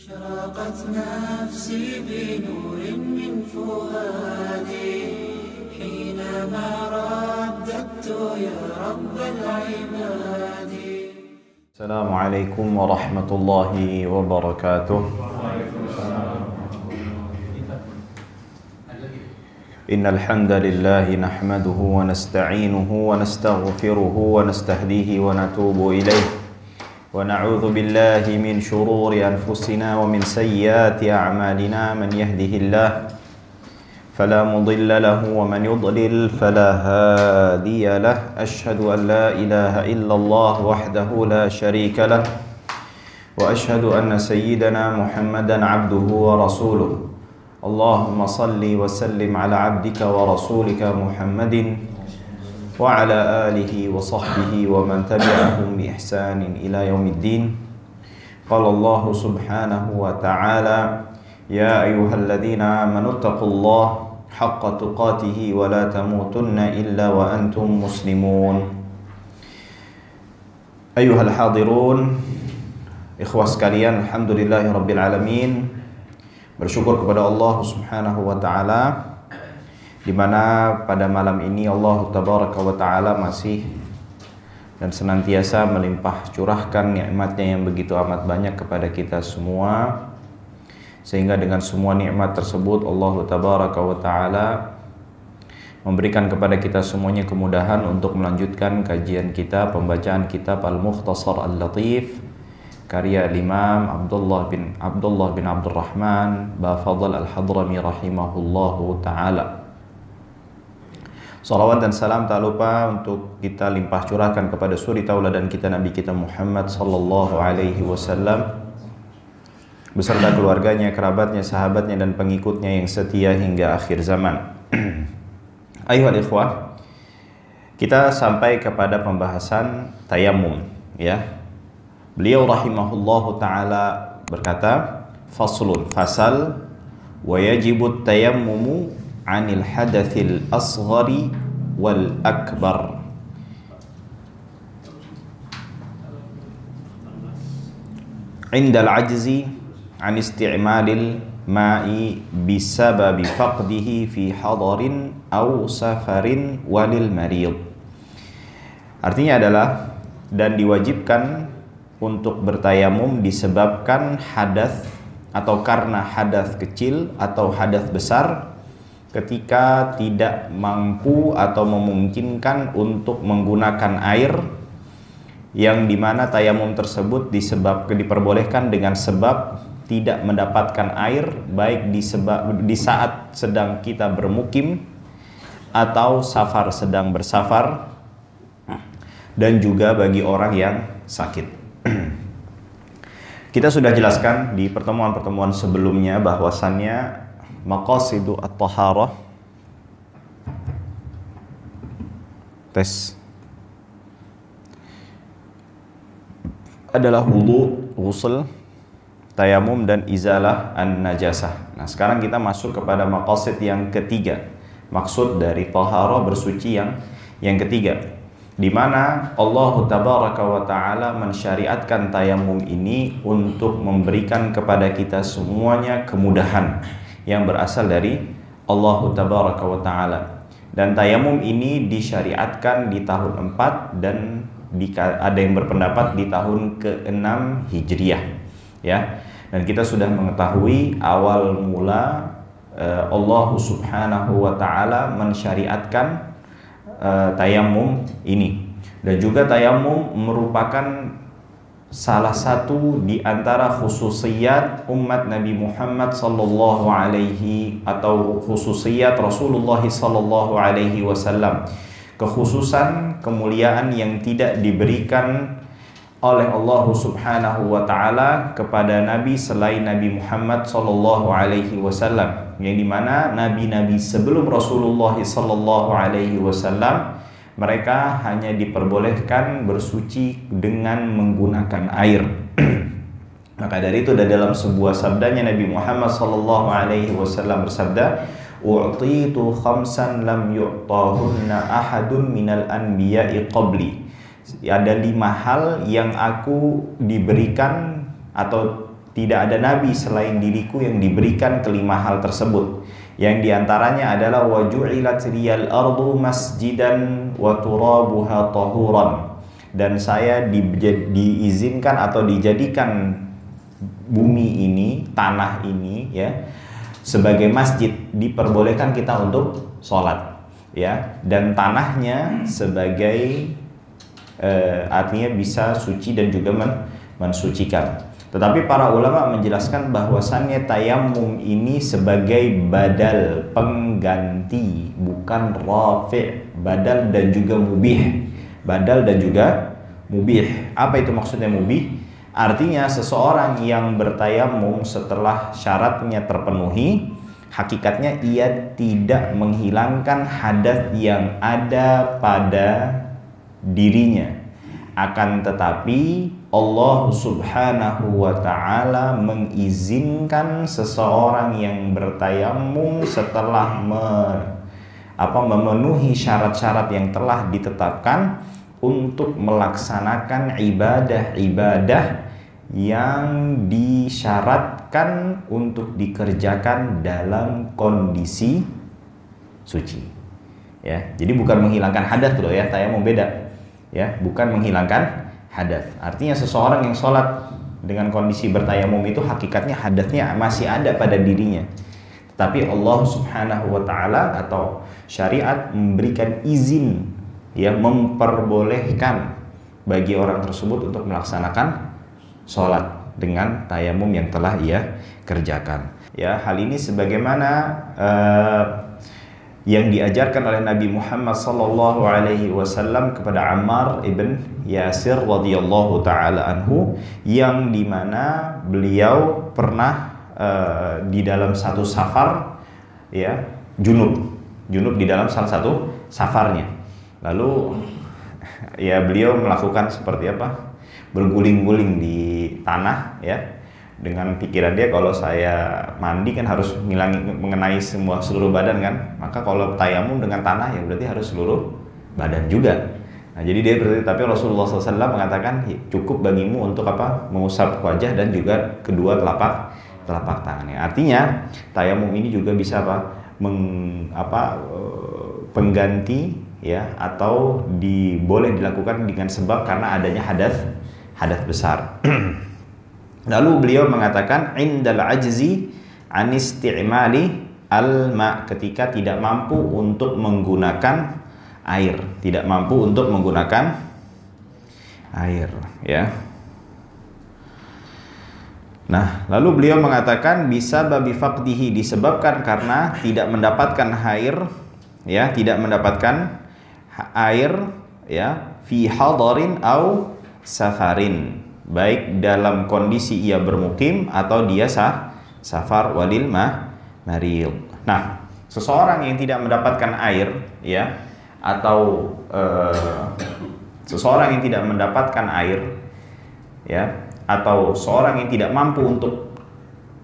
أشرقت نفسي بنور من فؤادي حينما رددت يا رب العباد. السلام عليكم ورحمة الله وبركاته. إن الحمد لله نحمده ونستعينه ونستغفره ونستهديه ونتوب إليه ونعوذ بالله من شرور أنفسنا ومن سيئات أعمالنا. من يهده الله فلا مضل له ومن يضلل فلا هادي له. أشهد أن لا إله إلا الله وحده لا شريك له وأشهد أن سيدنا محمدا عبده ورسوله. اللهم صل وسلم على عبدك ورسولك محمد وعلى آله وصحبه ومن تبعهم بإحسان إلى يوم الدين. قال الله سبحانه وتعالى: يا أيها الذين آمنوا اتقوا الله حق تقاته ولا تموتن إلا وأنتم مسلمون. أيها الحاضرون, ikhwah sekalian, alhamdulillahirabbil alamin. Bersyukur kepada Allah Subhanahu wa taala di mana pada malam ini Allah Tabaraka wa taala masih dan senantiasa melimpah curahkan nikmatnya yang begitu amat banyak kepada kita semua, sehingga dengan semua nikmat tersebut Allah Tabaraka wa taala memberikan kepada kita semuanya kemudahan untuk melanjutkan kajian kita, pembacaan kitab Al-Mukhtasar Al-Latif karya Imam Abdullah bin Abdurrahman Bafadl Al-Hadrami rahimahullahu ta'ala. Salawat dan salam tak lupa untuk kita limpah curahkan kepada suri tauladan kita, Nabi kita Muhammad sallallahu alaihi wasallam beserta keluarganya, kerabatnya, sahabatnya dan pengikutnya yang setia hingga akhir zaman. Ayuhal ikhwah, kita sampai kepada pembahasan tayamum, ya. Beliau rahimahullahu ta'ala berkata, faslun, fasal, wa yajibut tayammumu anil hadathil asghari wal akbar. Indal ajzi an isti'malil ma'i bisababi faqdihi fi hadarin aw safarin walil marid. Artinya adalah, dan diwajibkan untuk bertayamum disebabkan hadas atau karena hadas kecil atau hadas besar ketika tidak mampu atau memungkinkan untuk menggunakan air, yang dimana tayamum tersebut diperbolehkan dengan sebab tidak mendapatkan air, baik di saat sedang kita bermukim atau sedang bersafar, dan juga bagi orang yang sakit. Kita sudah jelaskan di pertemuan-pertemuan sebelumnya bahwasannya maqasidu at-taharah adalah wudu, ghusl, tayamum dan izalah an-najasah. Nah, sekarang kita masuk kepada maqasid yang ketiga. Maksud dari taharah, bersuci yang ketiga, di mana Allah Tabaraka wa taala mensyariatkan tayamum ini untuk memberikan kepada kita semuanya kemudahan yang berasal dari Allah Tabaraka wa taala. Dan tayamum ini disyariatkan di tahun 4 dan ada yang berpendapat di tahun ke-6 Hijriah, ya. Dan kita sudah mengetahui awal mula Allah Subhanahu wa taala mensyariatkan tayamum ini, dan juga tayamum merupakan salah satu di antara khususiyat umat Nabi Muhammad sallallahu alaihi atau khususiyat Rasulullah sallallahu alaihi wasallam, kekhususan kemuliaan yang tidak diberikan oleh Allah Subhanahu wa taala kepada nabi selain Nabi Muhammad sallallahu alaihi wasallam, yang dimana nabi-nabi sebelum Rasulullah sallallahu alaihi wasallam mereka hanya diperbolehkan bersuci dengan menggunakan air. Maka dari itu dalam sebuah sabdanya Nabi Muhammad sallallahu alaihi wasallam bersabda, "U'titu khamsan lam yu'tahunna ahadun minal anbiya'i qabli." Ada 5 hal yang aku diberikan atau tidak ada nabi selain diriku yang diberikan kelima hal tersebut, yang diantaranya adalah wa ju'ilat liyal ardu masjidan wa turabuha tahuran, dan saya diizinkan atau dijadikan bumi ini, tanah ini ya, sebagai masjid, diperbolehkan kita untuk sholat ya, dan tanahnya sebagai artinya bisa suci dan juga mensucikan. Tetapi para ulama menjelaskan bahwasannya tayamum ini sebagai badal, pengganti, bukan rafi', badal dan juga mubih. Badal dan juga mubih. Apa itu maksudnya mubih? Artinya seseorang yang bertayamum setelah syaratnya terpenuhi, hakikatnya ia tidak menghilangkan hadas yang ada pada dirinya. Akan tetapi Allah Subhanahu wa ta'ala mengizinkan seseorang yang bertayamum setelah memenuhi syarat-syarat yang telah ditetapkan untuk melaksanakan ibadah-ibadah yang disyaratkan untuk dikerjakan dalam kondisi suci. Ya, jadi bukan menghilangkan hadas loh ya, tayamum beda. Ya, bukan menghilangkan hadas. Artinya seseorang yang sholat dengan kondisi bertayamum itu hakikatnya hadasnya masih ada pada dirinya. Tetapi Allah Subhanahu wa ta'ala atau syariat memberikan izin, ya, memperbolehkan bagi orang tersebut untuk melaksanakan sholat dengan tayamum yang telah ia kerjakan. Ya, hal ini sebagaimana yang diajarkan oleh Nabi Muhammad sallallahu alaihi wasallam kepada Ammar ibn Yasir radhiyallahu taala anhu, yang dimana beliau pernah di dalam satu safar, ya, junub di dalam salah satu safarnya. Lalu ya beliau melakukan seperti apa? Berguling-guling di tanah, ya, dengan pikiran dia kalau saya mandi kan harus mengenai seluruh badan kan, maka kalau tayamum dengan tanah ya berarti harus seluruh badan juga. Nah, jadi dia berarti, tapi Rasulullah SAW mengatakan cukup bagimu untuk apa? Mengusap wajah dan juga kedua telapak tangannya. Artinya tayamum ini juga bisa pengganti, ya, atau boleh dilakukan dengan sebab karena adanya hadas besar. Lalu beliau mengatakan indal ajzi an isti'mali al-ma, ketika tidak mampu untuk menggunakan air, ya. Nah, lalu beliau mengatakan bisa babi faqdihi, disebabkan karena tidak mendapatkan air, ya, ya, fi hadarin au safarin, baik dalam kondisi ia bermukim atau dia safar walil maril. Nah, seseorang yang tidak mendapatkan air, ya, atau seseorang yang tidak mendapatkan air, ya, atau seorang yang tidak mampu untuk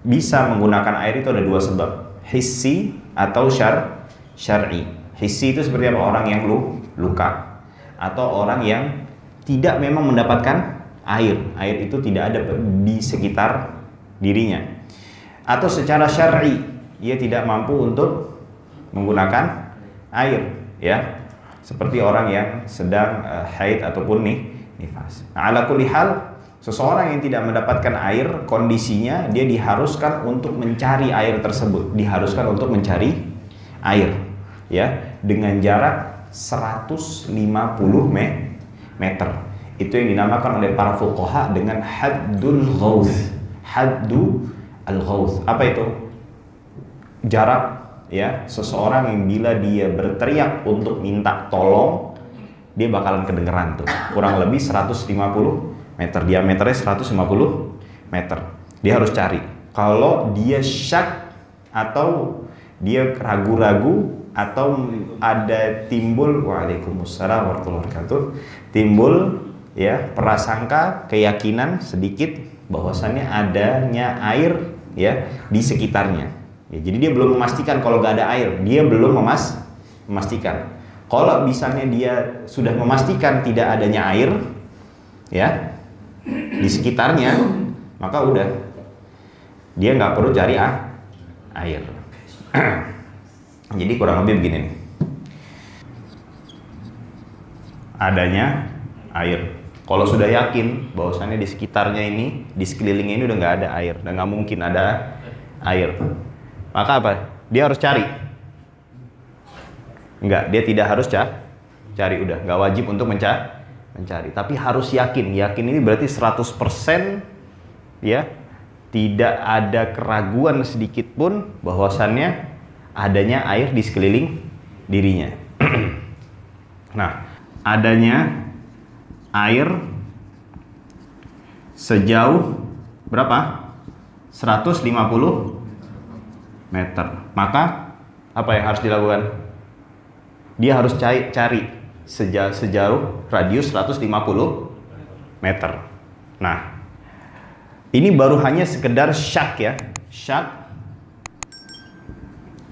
bisa menggunakan air, itu ada dua sebab, hissi atau syar'i. Hissi itu seperti apa? Orang yang luka, atau orang yang tidak memang mendapatkan air itu tidak ada di sekitar dirinya. Atau secara syar'i, ia tidak mampu untuk menggunakan air, ya, seperti orang yang sedang haid ataupun nifas. Nah, ala kulli hal, seseorang yang tidak mendapatkan air, kondisinya dia diharuskan untuk mencari air tersebut, ya, dengan jarak 150 meter. Itu yang dinamakan oleh para fuqaha dengan haddul ghauth. Apa itu? Jarak, ya, seseorang yang bila dia berteriak untuk minta tolong, dia bakalan kedengeran tuh. Kurang lebih 150 meter, diameternya 150 meter. Dia harus cari. Kalau dia syak atau dia ragu-ragu atau ada timbul, waalaikumsalam warahmatullahi wabarakatuh, timbul, ya, prasangka, keyakinan sedikit bahwasannya adanya air, ya, di sekitarnya. Ya, jadi dia belum memastikan kalau nggak ada air, dia belum memastikan. Kalau misalnya dia sudah memastikan tidak adanya air, ya, di sekitarnya, maka udah dia nggak perlu cari air. Jadi kurang lebih begini nih. Adanya air. Kalau sudah yakin bahwasannya di sekitarnya ini, di sekelilingnya ini udah nggak ada air, dan nggak mungkin ada air, maka apa? Dia harus cari. Enggak, dia tidak harus cari, udah nggak wajib untuk mencari, tapi harus yakin. Yakin ini berarti 100% ya, tidak ada keraguan sedikit pun bahwasannya adanya air di sekeliling dirinya. Nah, adanya air sejauh berapa? 150 meter. Maka apa yang harus dilakukan? Dia harus cari sejauh radius 150 meter. Nah, ini baru hanya sekedar syak ya.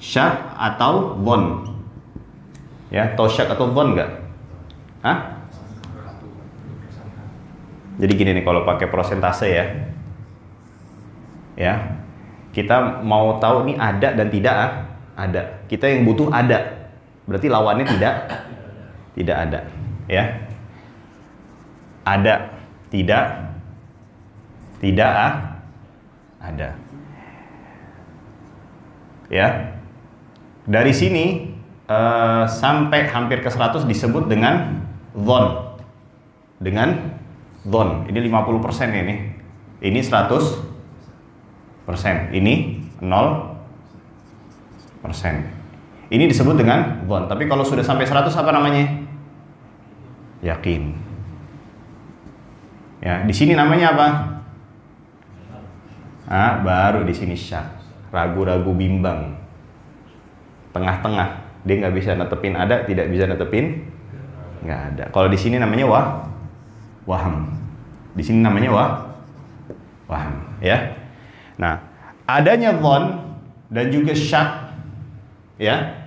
Syak atau dhon. Ya, tahu syak atau dhon nggak? Hah? Jadi gini nih kalau pakai persentase ya. Ya. Kita mau tahu nih ada dan tidak ada. Kita yang butuh ada. Berarti lawannya tidak ada, ya. Ada, tidak ada. Ya. Dari sini sampai hampir ke 100 disebut dengan dhon. Dengan dhon. Ini 50% ini. Ini 100%. Ini 0%. Ini disebut dengan dhon. Tapi kalau sudah sampai 100 apa namanya? Yakin. Ya, di sini namanya apa? Baru di sini syak. Ragu-ragu, bimbang. Tengah-tengah. Dia nggak bisa netepin ada, tidak bisa netepin nggak ada. Kalau di sini namanya waham. Di sini namanya waham, ya. Nah, adanya dhon dan juga syak, ya,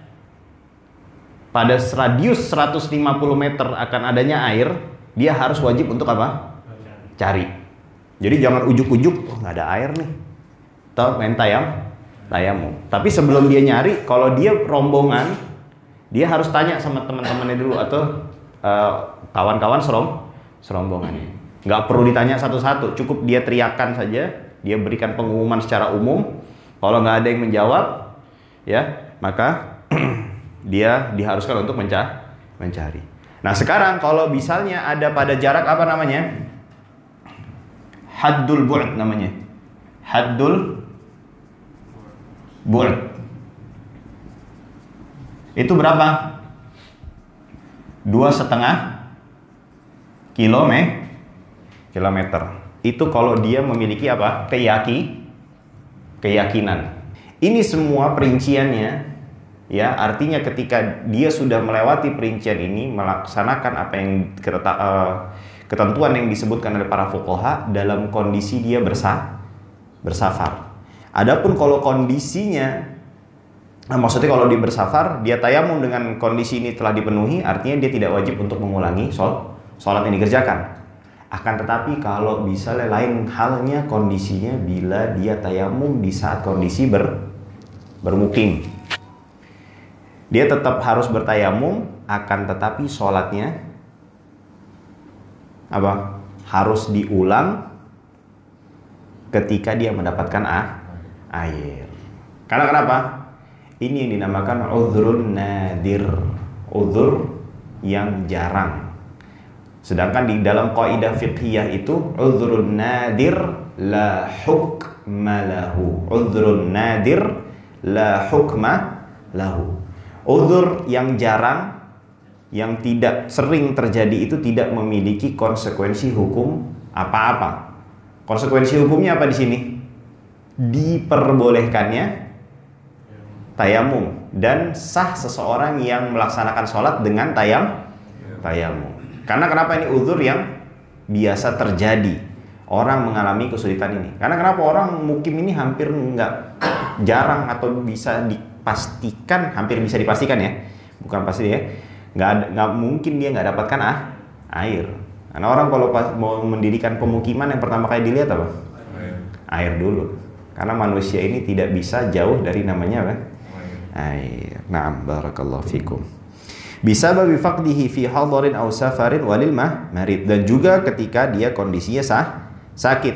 pada radius 150 meter akan adanya air, dia harus wajib untuk apa? Cari. Jadi jangan ujuk-ujuk, nggak ada air nih, atau main tayamum. Tapi sebelum dia nyari, kalau dia rombongan, dia harus tanya sama teman-temannya dulu atau kawan-kawan serombongannya. Nggak perlu ditanya satu-satu, cukup dia teriakan saja, dia berikan pengumuman secara umum. Kalau nggak ada yang menjawab, ya, maka dia diharuskan untuk mencari. Nah, sekarang kalau misalnya ada pada jarak apa namanya? Haddul bu'd namanya. Haddul bu'd. Itu berapa? 2,5 kilometer. Itu kalau dia memiliki apa? Keyakinan. Ini semua perinciannya, ya, artinya ketika dia sudah melewati perincian ini, melaksanakan apa yang ketentuan yang disebutkan oleh para fuqaha dalam kondisi dia bersafar. Adapun kalau kondisinya, maksudnya kalau dia bersafar, dia tayamum dengan kondisi ini telah dipenuhi, artinya dia tidak wajib untuk mengulangi sholat yang dikerjakan. Akan tetapi kalau misalnya lain halnya kondisinya bila dia tayamum di saat kondisi bermukim, dia tetap harus bertayamum, akan tetapi sholatnya apa? Harus diulang ketika dia mendapatkan air. Karena kenapa? Ini yang dinamakan udhrun nadir, udhur yang jarang. Sedangkan di dalam kaidah fiqhiyah itu udhrun nadir la hukma lahu. Udhrun nadir la hukma lahu. Udhur yang jarang, yang tidak sering terjadi itu tidak memiliki konsekuensi hukum apa-apa. Konsekuensi hukumnya apa di sini? Diperbolehkannya tayamum dan sah seseorang yang melaksanakan sholat dengan tayamum. Karena kenapa ini uzur yang biasa terjadi? Orang mengalami kesulitan ini. Karena kenapa orang mukim ini hampir jarang atau bisa dipastikan, hampir bisa dipastikan ya, bukan pasti ya, nggak mungkin dia nggak dapatkan air. Karena orang kalau mau mendirikan pemukiman yang pertama kali dilihat apa? Air dulu. Karena manusia ini tidak bisa jauh dari namanya apa? Air. Na'am, barakallahu fikum. Bisa babi faqdihi fi hadarin aw safarin walil marid, dan juga ketika dia kondisinya sakit.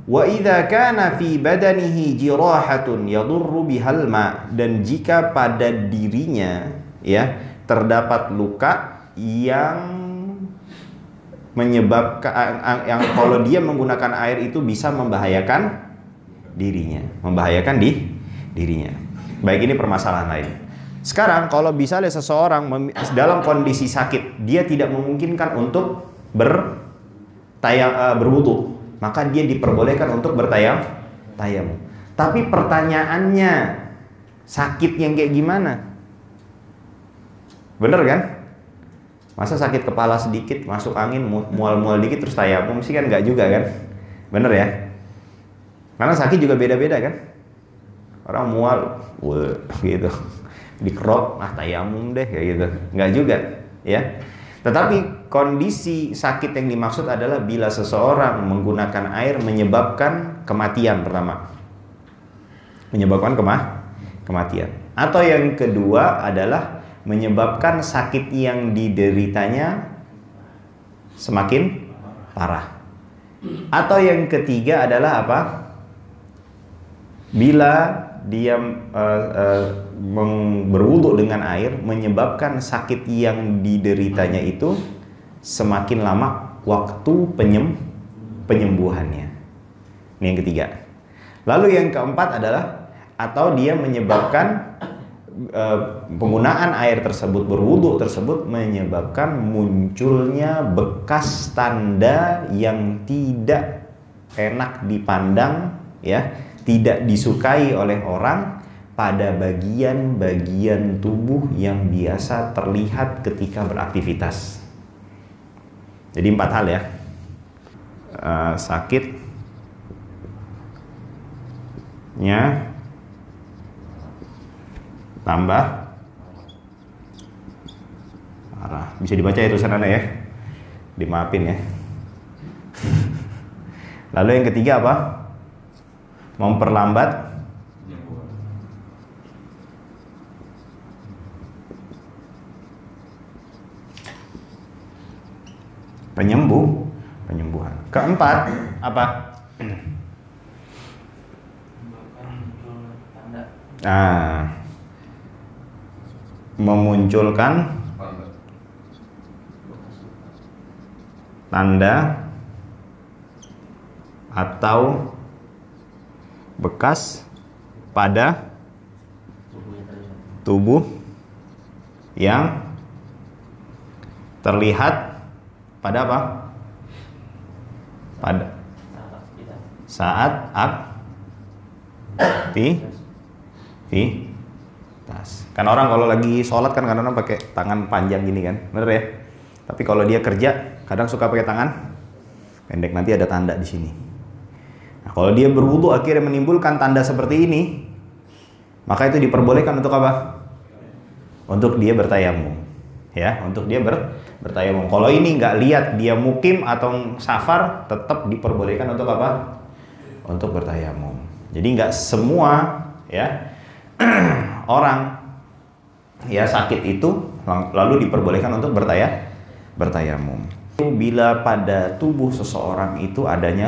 Wa idza kana fi badanihi jirahatun yadurru bihal ma, dan jika pada dirinya ya terdapat luka yang menyebabkan, yang kalau dia menggunakan air itu bisa membahayakan dirinya, dirinya. Baik, ini permasalahan lain. Sekarang kalau misalnya seseorang dalam kondisi sakit, dia tidak memungkinkan untuk berwudu, maka dia diperbolehkan untuk bertayamum. Tapi pertanyaannya, sakit yang kayak gimana? Bener kan? Masa sakit kepala sedikit, masuk angin, mual-mual dikit terus tayamum sih kan nggak juga kan? Bener ya? Karena sakit juga beda-beda kan? Orang mual, gitu, dikerok, tayamum deh kayak gitu, nggak juga, ya. Tetapi kondisi sakit yang dimaksud adalah bila seseorang menggunakan air menyebabkan kematian pertama, menyebabkan kematian, atau yang kedua adalah menyebabkan sakit yang dideritanya semakin parah, atau yang ketiga adalah apa? Bila dia berwudu dengan air menyebabkan sakit yang dideritanya itu semakin lama waktu penyembuhannya. Ini yang ketiga. Lalu yang keempat adalah atau dia menyebabkan penggunaan air tersebut, berwudu tersebut menyebabkan munculnya bekas tanda yang tidak enak dipandang, ya, tidak disukai oleh orang pada bagian-bagian tubuh yang biasa terlihat ketika beraktivitas. Jadi 4 hal ya. Sakitnya tambah parah. Bisa dibaca ya tulisan Anda ya. Dimaafin ya. Lalu yang ketiga apa? Memperlambat penyembuhan. Keempat apa? Memunculkan tanda atau bekas pada tubuh yang terlihat pada apa? Pada saat aktivitas. Kan orang kalau lagi sholat kan kadang-kadang pakai tangan panjang gini kan, bener ya? Tapi kalau dia kerja kadang suka pakai tangan pendek, nanti ada tanda di sini. Nah, kalau dia berwudu akhirnya menimbulkan tanda seperti ini, maka itu diperbolehkan untuk apa? Untuk dia bertayamum, ya, untuk dia bertayamum. Kalau ini nggak lihat dia mukim atau safar, tetap diperbolehkan untuk apa? Untuk bertayamum. Jadi nggak semua, ya, orang ya sakit itu lalu diperbolehkan untuk bertayamum. Bila pada tubuh seseorang itu adanya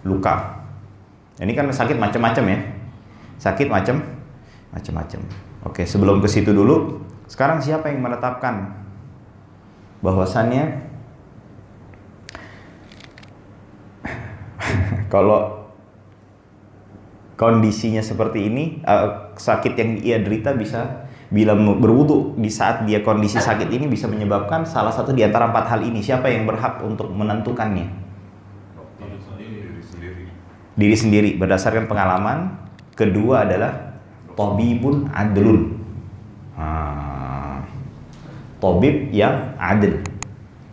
luka. Ini kan sakit macam-macam ya. Sakit macam-macam. Oke, sebelum ke situ dulu, sekarang siapa yang menetapkan bahwasannya kalau kondisinya seperti ini, sakit yang ia derita bisa, bila berwudu di saat dia kondisi sakit ini bisa menyebabkan salah satu di antara 4 hal ini. Siapa yang berhak untuk menentukannya? Diri sendiri berdasarkan pengalaman. Kedua adalah tabibun adlun, tabib yang adil,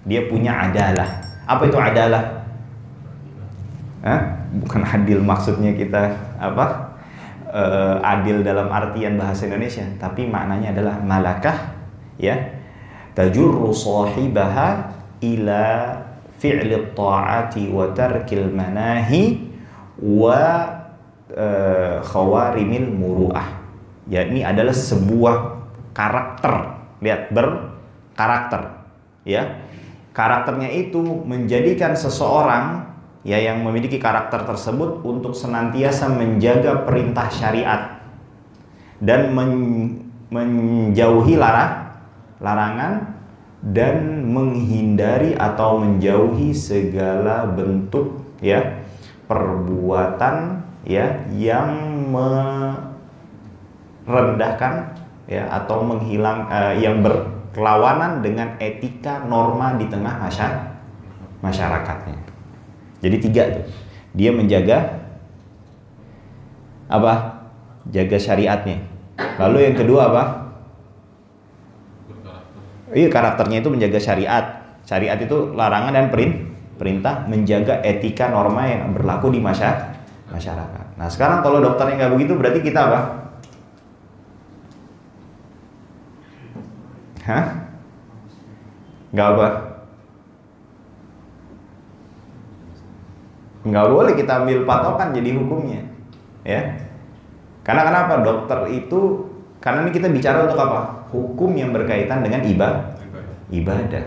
dia punya adalah. Apa itu adalah? Bukan adil maksudnya kita apa? Adil dalam artian bahasa Indonesia, tapi maknanya adalah malakah, ya, tajurru sahibaha ila fi'li ta'ati wa tarkil manahi wa khawarimil muru'ah. Ya, ini adalah sebuah karakter. Lihat, berkarakter. Ya. Karakternya itu menjadikan seseorang ya yang memiliki karakter tersebut untuk senantiasa menjaga perintah syariat dan menjauhi larangan dan menghindari atau menjauhi segala bentuk ya perbuatan ya yang merendahkan ya atau yang berlawanan dengan etika norma di tengah masyarakatnya. Jadi 3 tuh. Dia menjaga apa? Jaga syariatnya. Lalu yang kedua apa? Iya, karakternya itu menjaga syariat. Syariat itu larangan dan perintah, menjaga etika norma yang berlaku di masyarakat. Nah, sekarang kalau dokternya nggak begitu, berarti kita apa? Hah? Nggak apa? Nggak boleh kita ambil patokan jadi hukumnya, ya. Karena kenapa? Dokter itu, karena ini kita bicara untuk apa? Hukum yang berkaitan dengan ibadah.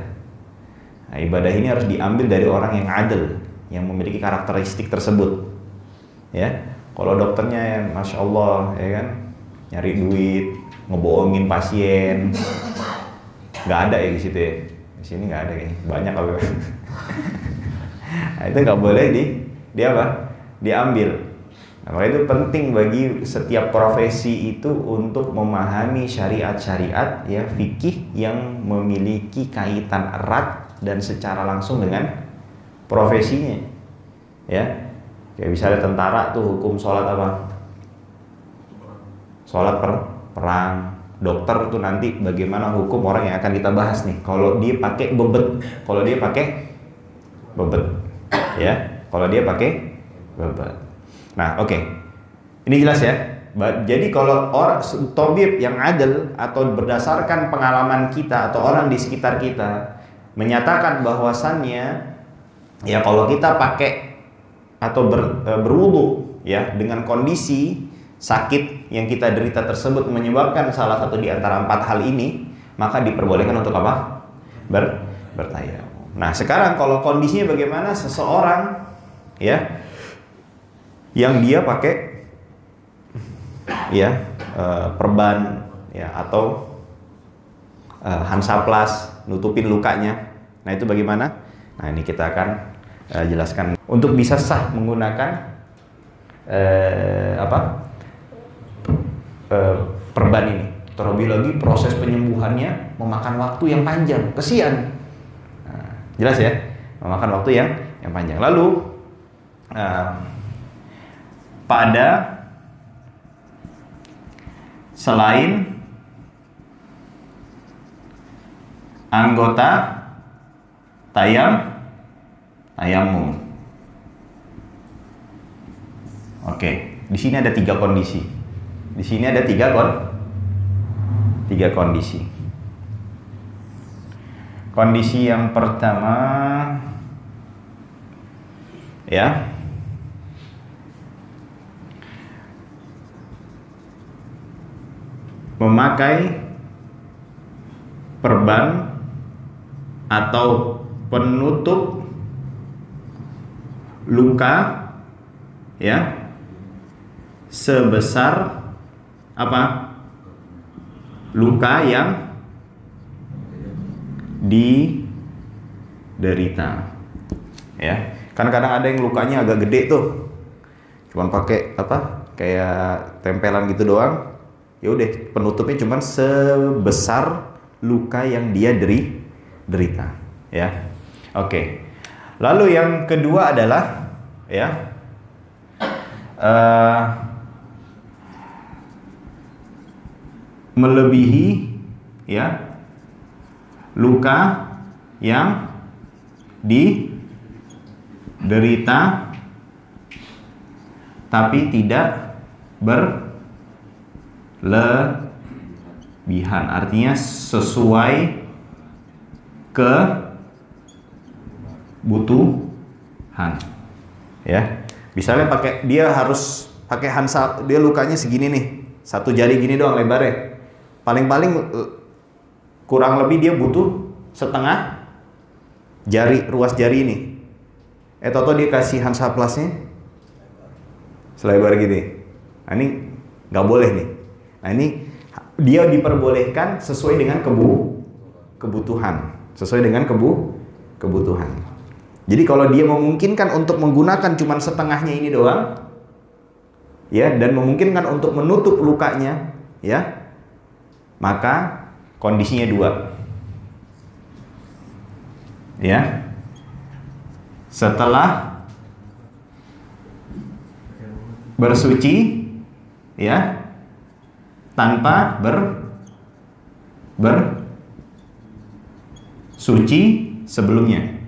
Nah, ibadah ini harus diambil dari orang yang adil, yang memiliki karakteristik tersebut. Ya, kalau dokternya, masya Allah, ya kan, nyari duit, ngebohongin pasien, nggak ada ya di situ ya. Di sini nggak ada kayaknya, banyak apa? Nah, itu nggak boleh diambil. Nah, maka itu penting bagi setiap profesi itu untuk memahami syariat-syariat ya fikih yang memiliki kaitan erat dan secara langsung dengan profesinya. Ya. Kayak misalnya tentara tuh hukum sholat apa? Sholat perang. Dokter tuh nanti bagaimana hukum orang yang akan kita bahas nih. Kalau dia pakai bebet, ya. Kalau dia pakai bebet. Nah, oke. Ini jelas ya. Jadi kalau orang tabib yang adil atau berdasarkan pengalaman kita atau orang di sekitar kita menyatakan bahwasannya ya kalau kita pakai atau berwudu ya dengan kondisi sakit yang kita derita tersebut menyebabkan salah satu di antara 4 hal ini, maka diperbolehkan untuk apa? Bertayamum. Nah, sekarang kalau kondisinya bagaimana? Seseorang ya yang dia pakai ya perban ya atau hansaplas nutupin lukanya. Nah, itu bagaimana? Nah, ini kita akan jelaskan untuk bisa sah menggunakan perban ini. Terlebih lagi proses penyembuhannya memakan waktu yang panjang, kesian. Nah, jelas ya, memakan waktu yang panjang. Lalu pada selain anggota tayamum. Oke, di sini ada 3 kondisi. Di sini ada 3 kondisi. Kondisi yang pertama ya memakai perban atau penutup luka ya sebesar apa? Luka yang diderita. Ya. Kan kadang ada yang lukanya agak gede tuh. Cuman pakai apa? Kayak tempelan gitu doang. Ya udah, penutupnya cuman sebesar luka yang dia derita. Ya. Oke. Lalu yang kedua adalah ya melebihi ya luka yang diderita tapi tidak berlebihan, artinya sesuai kebutuhan ya. Misalnya dia harus pakai handsaplast, dia lukanya segini nih, satu jari gini doang lebarnya. Paling-paling kurang lebih dia butuh setengah jari, ruas jari ini. Toto dia kasih handsaplastnya selebar gini. Nah ini nggak boleh nih. Nah ini dia diperbolehkan sesuai dengan kebutuhan, sesuai dengan kebutuhan. Jadi kalau dia memungkinkan untuk menggunakan cuman setengahnya ini doang, ya, dan memungkinkan untuk menutup lukanya, ya, maka kondisinya dua, ya. Setelah bersuci, ya, tanpa bersuci sebelumnya.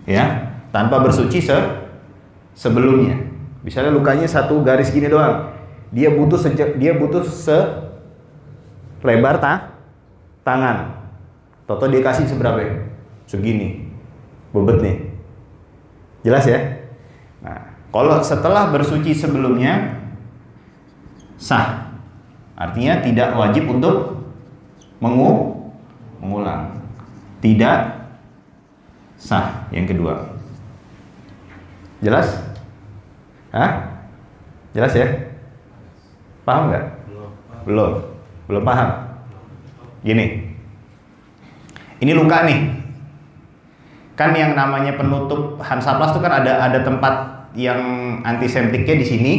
Ya, tanpa bersuci sebelumnya. Misalnya lukanya satu garis gini doang, dia butuh selebar tangan. Toto dia kasih seberapa? Segini, bobot nih. Jelas ya? Nah, kalau setelah bersuci sebelumnya sah, artinya tidak wajib untuk mengulang. Tidak sah yang kedua. Jelas? Hah? Jelas ya? Paham nggak? Belum paham. Gini, ini luka nih. Kan yang namanya penutup handsaplast itu kan ada tempat yang antiseptiknya di sini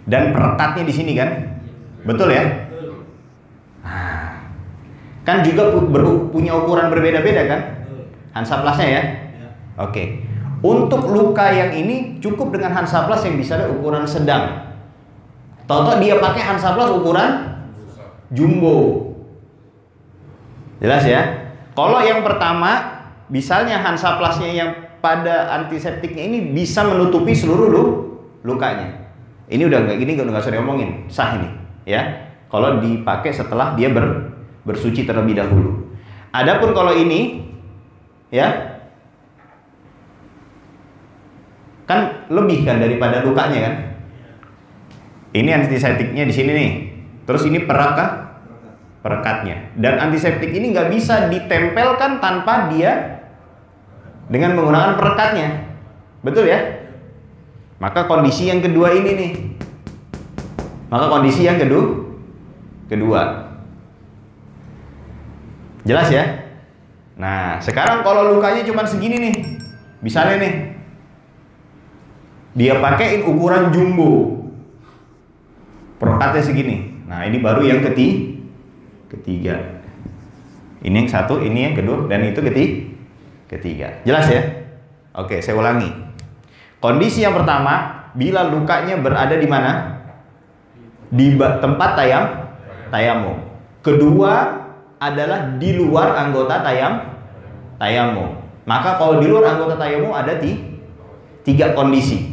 dan perekatnya di sini kan? Betul ya? Kan juga punya ukuran berbeda-beda kan? Handsaplastnya ya? Oke. Untuk luka yang ini cukup dengan handsaplast yang bisa ada ukuran sedang. Toto dia pakai handsaplast ukuran jumbo. Jelas ya? Kalau yang pertama, misalnya handsaplastnya yang pada antiseptiknya ini bisa menutupi seluruh lukanya. Ini udah nggak gini, nggak usah diomongin, sah ini, ya. Kalau dipakai setelah dia bersuci terlebih dahulu. Adapun kalau ini, ya, kan lebih kan daripada lukanya kan. Ini antiseptiknya di sini nih. Terus ini perekatnya. Dan antiseptik ini nggak bisa ditempelkan tanpa dia dengan menggunakan perekatnya. Betul ya? Maka kondisi yang kedua ini nih. Maka kondisi yang kedua. Jelas ya? Nah, sekarang kalau lukanya cuma segini nih. Misalnya nih, dia pakaiin ukuran jumbo, perekatnya segini. Nah, ini baru yang ketiga. Ini yang satu, ini yang kedua, dan itu ketiga. Jelas ya? Oke, saya ulangi. Kondisi yang pertama, bila lukanya berada di mana? Di tempat tayamum. Kedua adalah di luar anggota tayamum. Maka kalau di luar anggota tayamum ada tiga kondisi.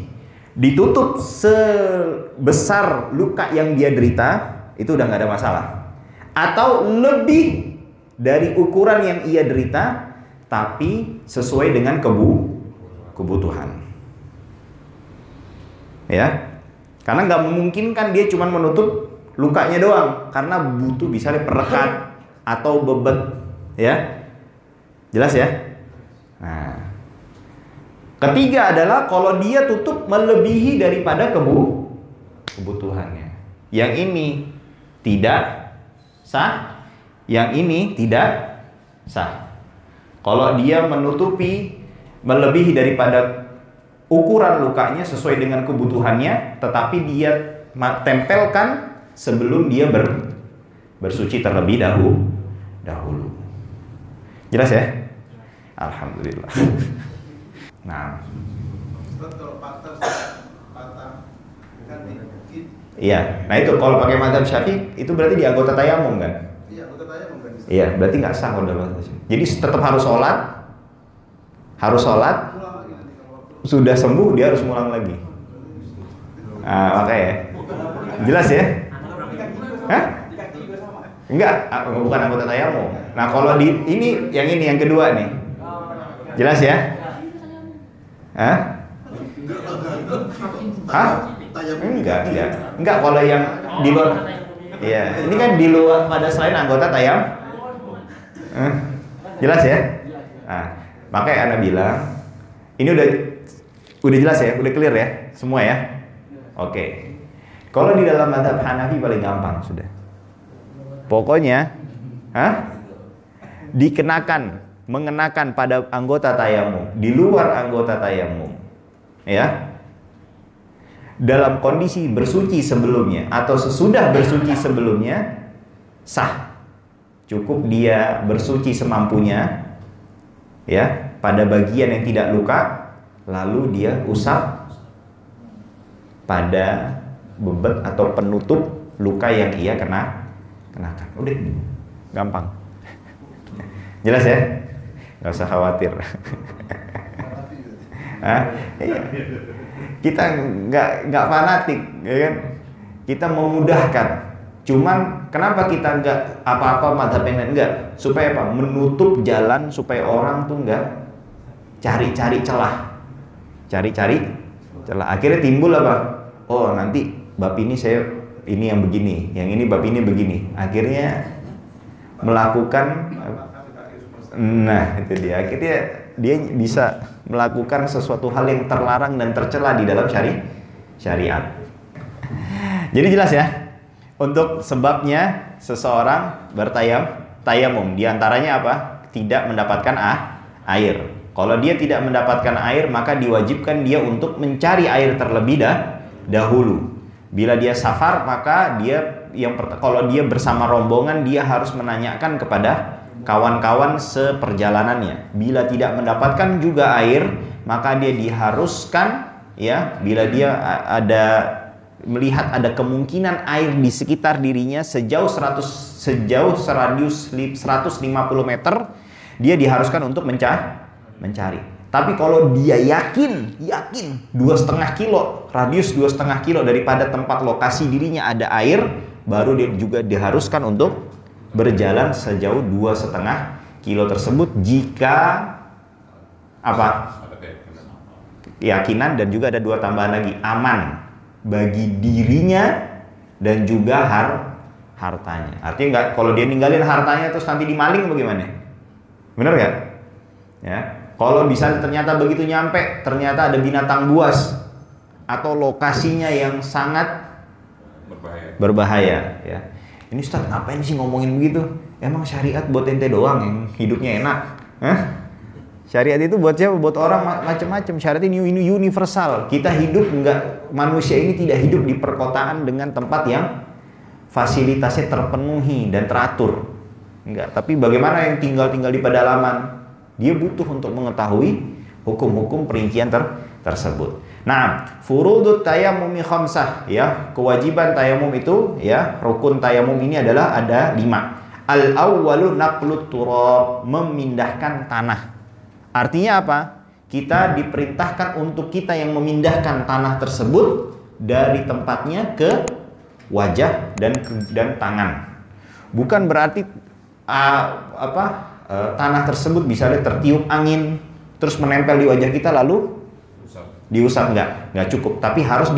Ditutup sebesar luka yang dia derita, itu udah nggak ada masalah. Atau lebih dari ukuran yang ia derita, tapi sesuai dengan kebutuhan. Ya, karena nggak memungkinkan dia cuma menutup lukanya doang, karena butuh misalnya perekat atau bebet, ya. Jelas ya? Nah, ketiga adalah kalau dia tutup melebihi daripada kebutuhannya. Yang ini tidak sah, yang ini tidak sah. Kalau dia menutupi melebihi daripada ukuran lukanya sesuai dengan kebutuhannya, tetapi dia tempelkan sebelum dia bersuci terlebih dahulu. Jelas ya? Alhamdulillah. Nah, kalau patah kan dikit. Iya. Nah itu kalau pakai mazhab Syafi'i itu berarti di anggota tayamum kan? Iya, anggota tayamum kan. Iya, berarti nggak sah kalau dalam mazhab Syafi'i. Jadi tetap harus sholat. Sudah sembuh dia harus ngulang lagi. Nah, makanya jelas ya? Hah? Enggak, bukan anggota tayamum. Nah, kalau di ini yang kedua nih. Jelas ya? Hah? Hah? Enggak kalau yang di luar. Iya, ini kan di luar pada selain anggota tayamum. Jelas ya? Nah, makanya Ana bilang ini udah jelas ya, udah clear ya, semua ya. Oke. Kalau di dalam mazhab Hanafi paling gampang sudah. Pokoknya, mengenakan pada anggota tayamum, di luar anggota tayamum, ya. Dalam kondisi bersuci sebelumnya atau sesudah bersuci sebelumnya sah. Cukup dia bersuci semampunya, ya, pada bagian yang tidak luka, lalu dia usap pada bebet atau penutup luka yang ia kenakan. Udah, gampang. Jelas ya? Gak usah khawatir. Iya. Kita nggak fanatik, ya kan? Kita memudahkan. Cuman kenapa kita nggak apa-apa mazhab yang lain enggak? Supaya apa? Menutup jalan supaya orang tuh nggak cari-cari celah. Cari-cari celah. Akhirnya timbul apa? Oh, nanti bab ini ini yang begini, yang ini bab ini begini. Akhirnya melakukan, nah itu dia. Akhirnya dia bisa melakukan sesuatu hal yang terlarang dan tercela di dalam syariat. Jadi jelas ya. Untuk sebabnya seseorang bertayamum, di antaranya apa? Tidak mendapatkan air. Kalau dia tidak mendapatkan air, maka diwajibkan dia untuk mencari air terlebih dahulu. Bila dia safar, maka kalau dia bersama rombongan, dia harus menanyakan kepada kawan-kawan seperjalanannya. Bila tidak mendapatkan juga air, maka dia diharuskan, ya, bila dia melihat ada kemungkinan air di sekitar dirinya sejauh seradius 150 meter, dia diharuskan untuk mencari. Tapi kalau dia yakin 2,5 kilo, radius 2,5 kilo daripada tempat lokasi dirinya ada air, baru dia juga diharuskan untuk berjalan sejauh 2,5 kilo tersebut jika apa? Keyakinan, dan juga ada 2 tambahan lagi, aman bagi dirinya dan juga hartanya. Artinya nggak, kalau dia ninggalin hartanya terus nanti dimaling bagaimana? Bener nggak? Ya. Kalau bisa ternyata begitu nyampe, ternyata ada binatang buas atau lokasinya yang sangat berbahaya. Ya. Ini Ustaz, ngapain sih ngomongin begitu? Emang syariat buat ente doang yang hidupnya enak? Syariat itu buat siapa? Buat orang macam-macam. Syariat ini universal. Kita hidup manusia ini tidak hidup di perkotaan dengan tempat yang fasilitasnya terpenuhi dan teratur. Enggak. Tapi bagaimana yang tinggal di pedalaman? Dia butuh untuk mengetahui hukum-hukum perincian tersebut. Nah, furudut tayamumi khamsah, ya, kewajiban tayamum itu, ya, rukun tayamum ini adalah ada 5. Al-awwalu naqlut turab, memindahkan tanah. Artinya apa? Kita diperintahkan untuk kita yang memindahkan tanah tersebut dari tempatnya ke wajah dan tangan. Bukan berarti tanah tersebut misalnya tertiup angin terus menempel di wajah kita lalu diusap, enggak cukup, tapi harus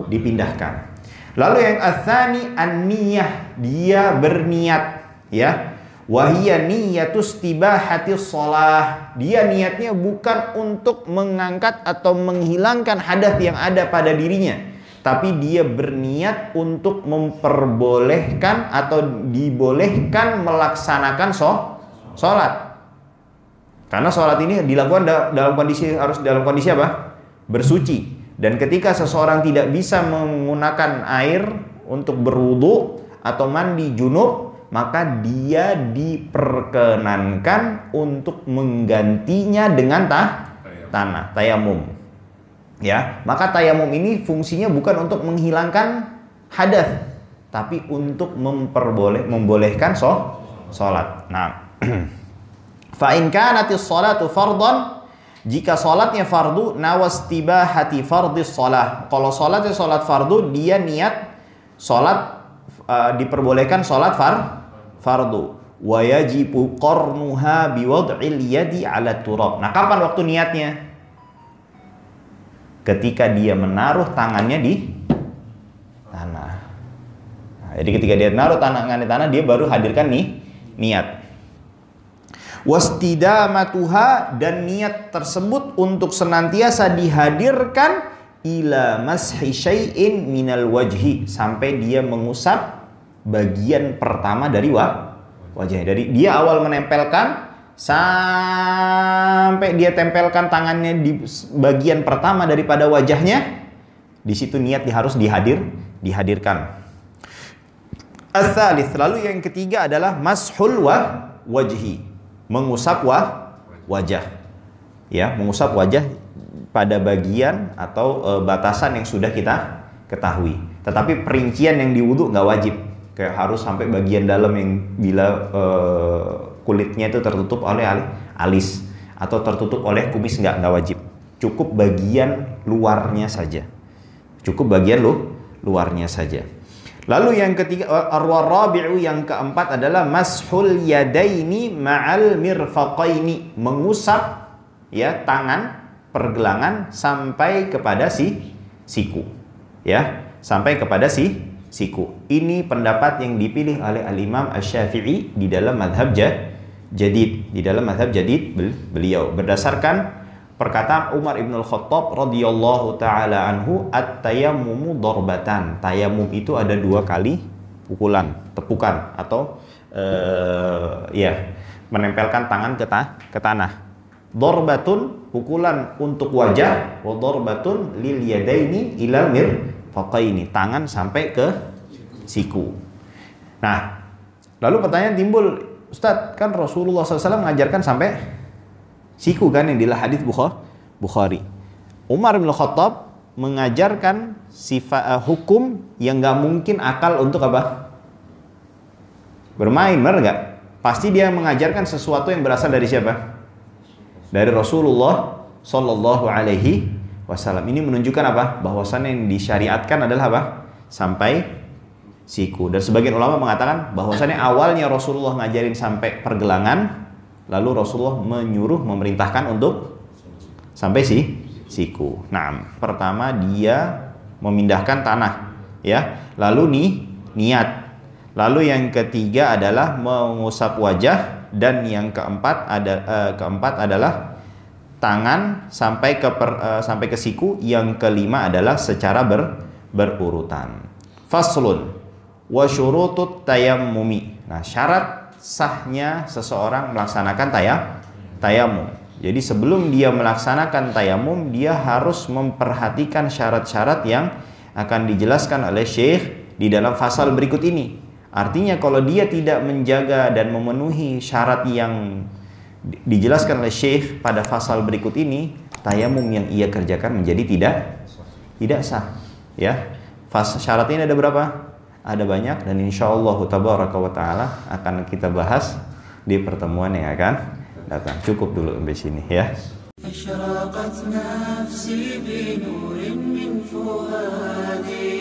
dipindahkan. Lalu yang atsani an-niyah, dia berniat, ya. Wahiyya niyatus tibahatis shalah. Dia niatnya bukan untuk mengangkat atau menghilangkan hadas yang ada pada dirinya, tapi dia berniat untuk memperbolehkan atau dibolehkan melaksanakan sholat. Karena sholat ini dilakukan dalam kondisi apa? Bersuci. Dan ketika seseorang tidak bisa menggunakan air untuk berwudu atau mandi junub, maka dia diperkenankan untuk menggantinya dengan tanah, tayamum. Ya, maka tayamum ini fungsinya bukan untuk menghilangkan hadas, tapi untuk membolehkan sholat. Nah, fa in kanatis sholatu fardhan, jika sholatnya fardu, nawastibahati fardhis sholah. Kalau sholatnya sholat fardu, dia niat sholat, diperbolehkan sholat fardu. Wa yajibu qarnuha biwad'il yadi 'ala turab. Nah, kapan waktu niatnya? ketika dia menaruh tangannya di tanah. Nah, jadi ketika dia naruh tangannya di tanah, dia baru hadirkan niat. Wastidamatuha, dan niat tersebut untuk senantiasa dihadirkan ila mashi syai'in minal wajhi, sampai dia mengusap bagian pertama dari wajahnya. Dari dia awal menempelkan sampai dia tempelkan tangannya di bagian pertama daripada wajahnya, di situ niat harus dihadirkan. Ats-tsalits, lalu yang ketiga adalah mashul wajhi, mengusap wajah. Ya, mengusap wajah pada bagian atau batasan yang sudah kita ketahui. Tetapi perincian yang di wudu nggak wajib. Kayak harus sampai bagian dalam yang bila kulitnya itu tertutup oleh alis atau tertutup oleh kumis, nggak wajib. Cukup bagian luarnya saja. Cukup bagian luarnya saja. Lalu yang ketiga, ar-rabi'u, yang keempat adalah mashul yadaini ma'al mirfaqaini, mengusap ya tangan pergelangan sampai kepada siku. Ya, sampai kepada siku. Ini pendapat yang dipilih oleh al-Imam Asy-Syafi'i di dalam mazhab jadid, beliau berdasarkan perkataan Umar ibn al-Khattab radhiyallahu ta'ala anhu, at-tayammumu darbatan. Tayamum itu ada 2 kali tepukan atau menempelkan tangan ke tanah. Darbatun, pukulan untuk wajah, wa darbatun lil yadaini ilal mirfaqaini, tangan sampai ke siku. Nah, lalu pertanyaan timbul, Ustadz, kan Rasulullah SAW mengajarkan sampai siku kan, yang di hadis Bukhari. Umar bin Khattab mengajarkan hukum yang nggak mungkin akal untuk apa? Bermain, benar nggak? Pasti dia mengajarkan sesuatu yang berasal dari siapa? Dari Rasulullah Sallallahu Alaihi Wasallam. Ini menunjukkan apa? Bahwasannya yang disyariatkan adalah apa? Sampai siku. Dan sebagian ulama mengatakan bahwasannya awalnya Rasulullah ngajarin sampai pergelangan, lalu Rasulullah memerintahkan untuk sampai siku. Nah, pertama dia memindahkan tanah, ya. Lalu niat. Lalu yang ketiga adalah mengusap wajah, dan yang keempat adalah tangan sampai ke siku. Yang kelima adalah secara berurutan. Faslun wa syurutut tayammumi. Nah, syarat sahnya seseorang melaksanakan tayamum. Jadi sebelum dia melaksanakan tayamum, dia harus memperhatikan syarat-syarat yang akan dijelaskan oleh Syekh di dalam fasal berikut ini. Artinya kalau dia tidak menjaga dan memenuhi syarat yang dijelaskan oleh Syekh pada fasal berikut ini, tayamum yang ia kerjakan menjadi tidak sah. Ya, syarat ini ada berapa? Ada banyak, dan insyaallah tabaraka wa taala akan kita bahas di pertemuan yang akan datang. Cukup dulu sampai sini ya. أشرقت نفسي بنور من فؤادي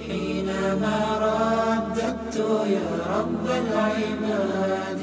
حينما رددت يا رب العباد